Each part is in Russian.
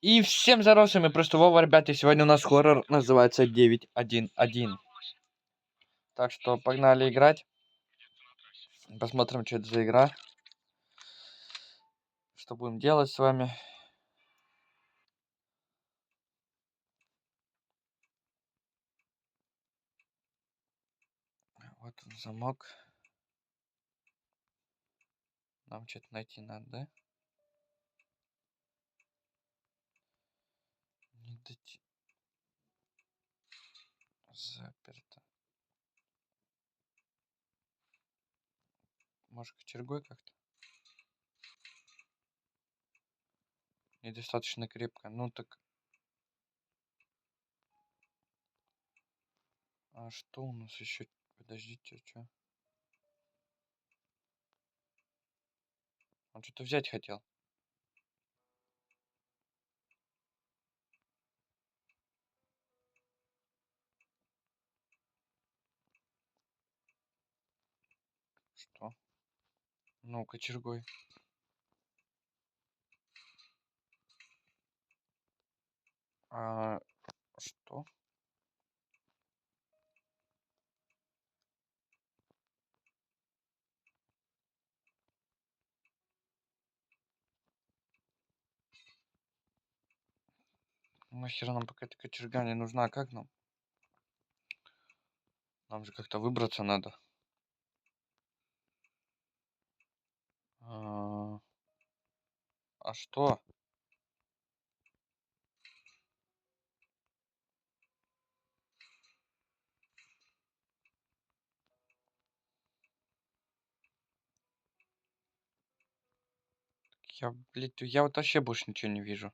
И всем здоров, с вами просто Вова, ребята, и сегодня у нас хоррор называется 911. Так что погнали играть. Посмотрим, что это за игра. Что будем делать с вами. Вот он, замок. Нам что-то найти надо, да? Не дойти. Заперто. Может, кочергой как-то? Недостаточно крепко. Ну так... А что у нас еще? Подождите, что? Он что-то взять хотел. Что? Ну, кочергой. А что? Нахер нам пока эта кочерга не нужна, а как нам? Нам же как-то выбраться надо. А что? Я вот вообще больше ничего не вижу.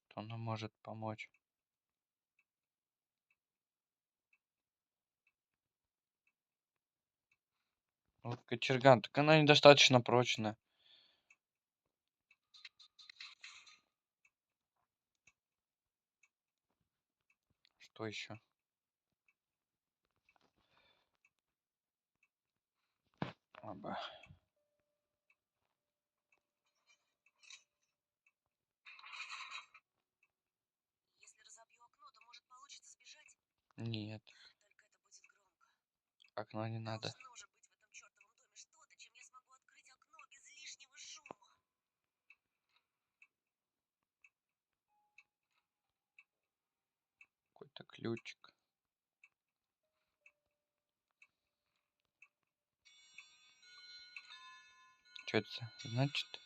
Что нам может помочь? Вот кочерга, так она недостаточно прочная. Что еще? Оба. Если разобью окно, то может получится сбежать. Нет, Только это будет громко. окно не надо. Должно же быть в этом чертовом доме что-то, чем я смогу открыть окно без лишнего шума. Какой-то ключик. Что это значит?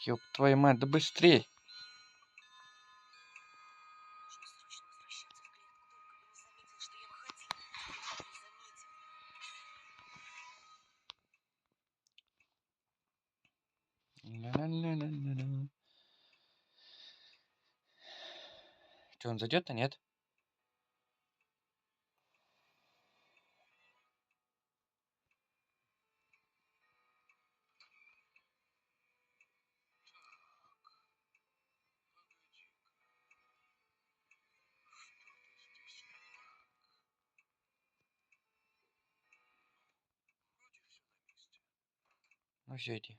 Ёб твою мать, да быстрей! Нужно срочно возвращаться в клетку, только бы не заметил, что я выходила. Не заметил. Ля-ля-ля-ля-ля-ля. Что, он зайдет-то, нет? Ну все, иди.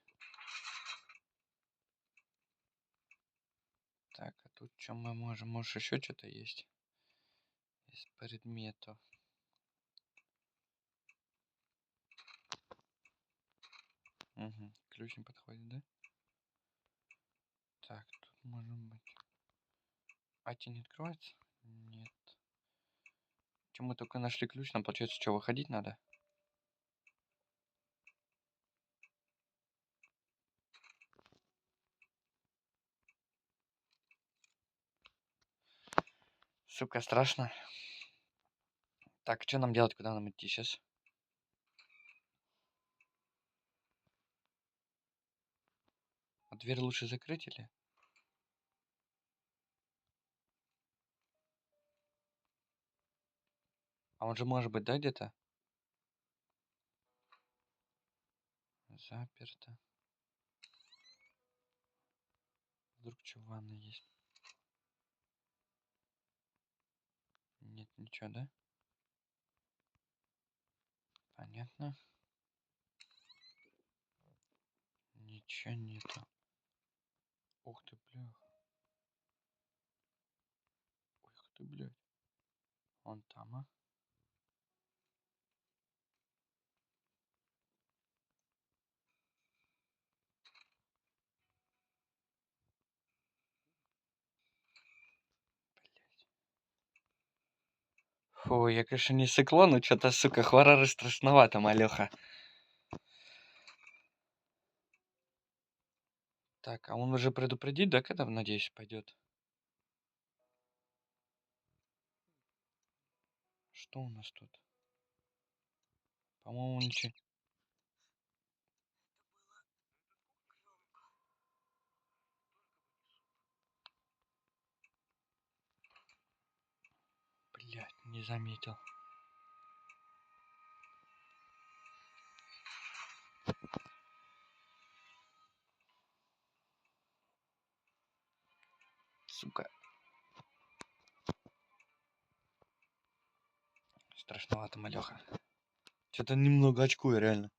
Так, а тут что мы можем? Может еще что-то есть? Из предметов. Угу. Ключ не подходит, да? Так, тут может быть. А те не открывается? Нет. Чем мы только нашли ключ, нам получается, что выходить надо? Сука, страшно. Так, что нам делать, куда нам идти сейчас? А дверь лучше закрыть или? А он же может быть, да, где-то? Заперто. Вдруг что в ванной есть? Нет, ничего, да? Понятно. Ничего нету. Ух ты, блядь. Ух ты, блядь. Он там, а? Блядь. Фу, я, конечно, не сыкло, но что-то, сука, хорроры страшновато, малёха. Так, а он уже предупредит, да, когда, надеюсь, пойдет? Что у нас тут? По-моему, ничего. Блядь, не заметил. Сука. Страшновато, малёха. Что-то немного очкую, реально.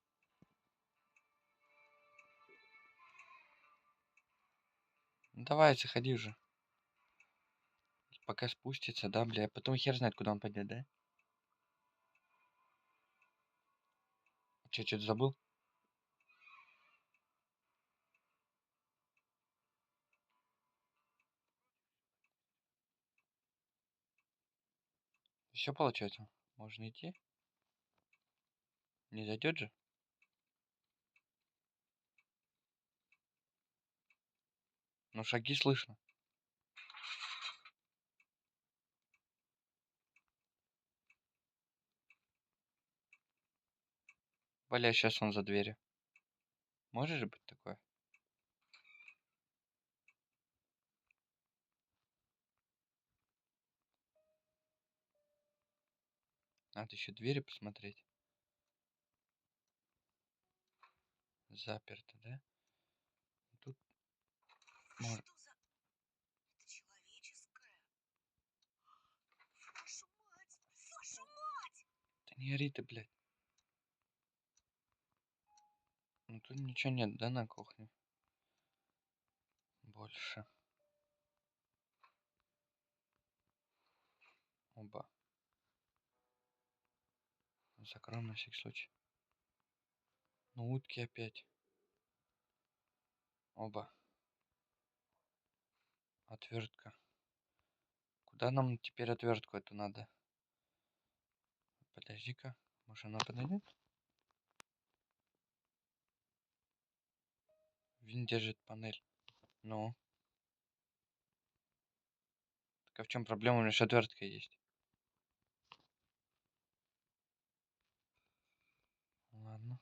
Ну, давай, заходи уже. Пока спустится, да, бля. Потом хер знает, куда он пойдет, да? Че, что-то забыл? Все получается. Можно идти? Не зайдет же? Ну, шаги слышно. Бля, сейчас он за дверью. Может же быть такое? Надо еще двери посмотреть. Заперто, да? Тут может... Что за... Это человеческое? Вашу мать! Вашу мать! Да не ори ты, блядь. Ну тут ничего нет, да, на кухне? Больше. Оба. Закроем на всякий случай. Ну, утки опять. Оба. Отвертка. Куда нам теперь отвертку эту надо? Подожди-ка. Может она подойдет? Вин держит панель. Ну. Так а в чем проблема? У меня же отвертка есть. Ладно.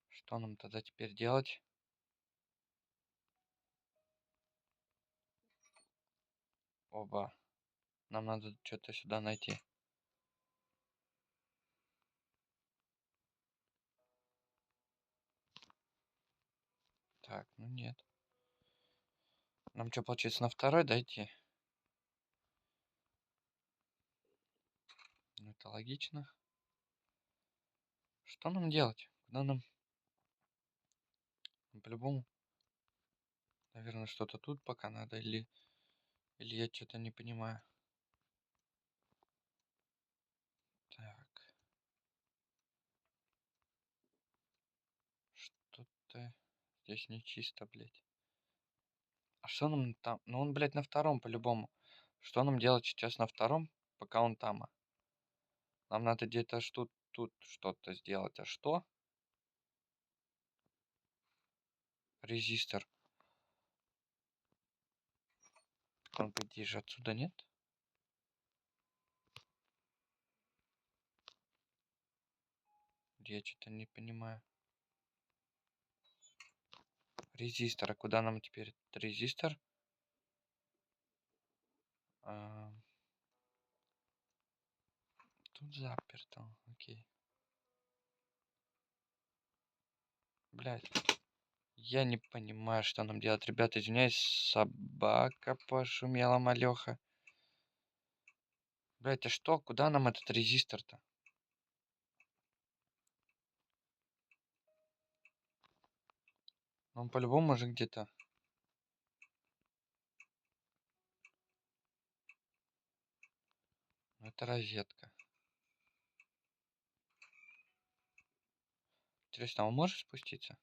Что нам тогда теперь делать? Оба. Нам надо что-то сюда найти. Так, ну нет. Нам что, получается, на второй дойти? Ну, это логично. Что нам делать? Куда нам? Ну, по-любому, наверное, что-то тут пока надо. Или я что-то не понимаю. Так. Что-то здесь нечисто, блядь. А что нам там? Ну, он, блядь, на втором по-любому. Что нам делать сейчас на втором, пока он там? Нам надо где-то тут что-то сделать. А что? Резистор. Он, по идее, же отсюда нет? Я что-то не понимаю. Резистор. А куда нам теперь этот резистор? А, тут заперто. Окей. Блядь. Я не понимаю, что нам делать. Ребята, извиняюсь, собака пошумела, малеха. Блять, а что? Куда нам этот резистор-то? Он по-любому же где-то. Это розетка. Интересно, а он может спуститься?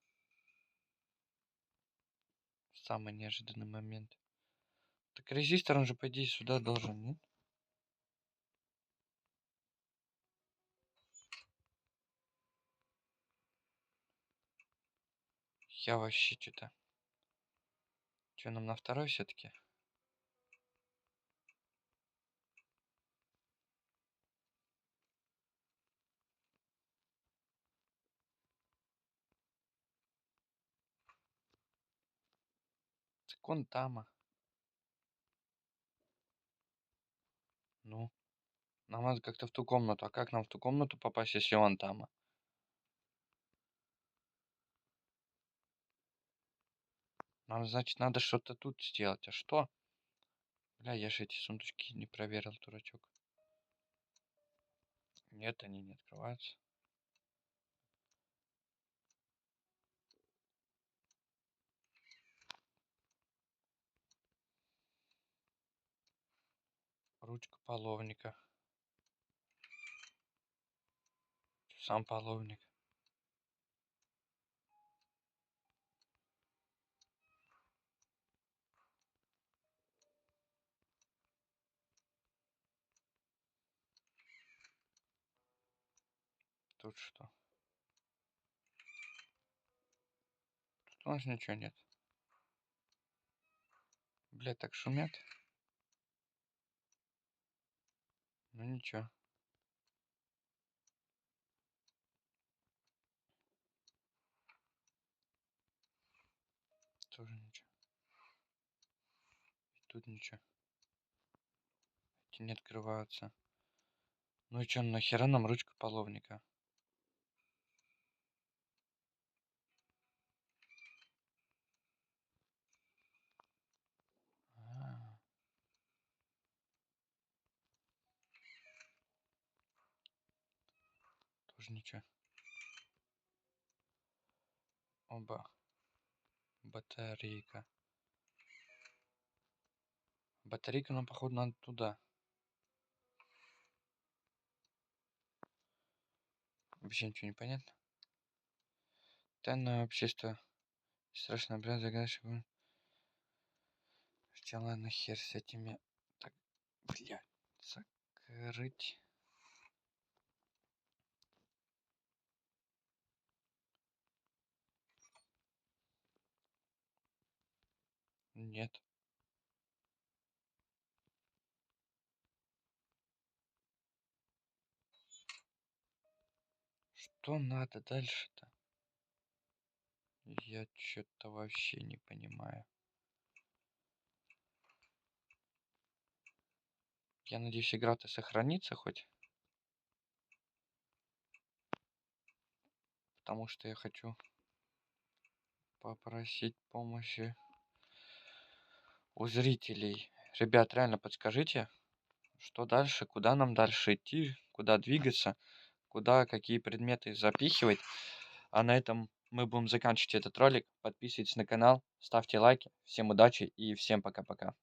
В самый неожиданный момент. Так резистор, он же, по идее, сюда должен, нет? Я вообще что-то... Что, нам на второй все-таки? Так он тама. Ну, нам надо как-то в ту комнату. А как нам в ту комнату попасть, если он тама? Нам, значит, надо что-то тут сделать. А что? Бля, я же эти сундучки не проверил, дурачок. Нет, они не открываются. Ручка половника. Сам половник. Тут что? Тут у нас ничего нет. Бля, так шумят. Ну ничего. Тоже ничего. И тут ничего. Эти не открываются. Ну и чё, нахера нам ручка половника? А, тоже ничего. Оба. Батарейка. Батарейка нам, походу, надо туда. Вообще ничего не понятно. Тайное общество. Страшно, блядь, загадочка. Хотя ладно, хер с этими. Так, блядь. Закрыть. Нет. Что надо дальше-то? Я что-то вообще не понимаю. Я надеюсь, игра-то сохранится хоть. Потому что я хочу попросить помощи у зрителей. Ребят, реально подскажите, что дальше, куда нам дальше идти, куда двигаться, куда какие предметы запихивать. А на этом мы будем заканчивать этот ролик. Подписывайтесь на канал, ставьте лайки. Всем удачи и всем пока-пока.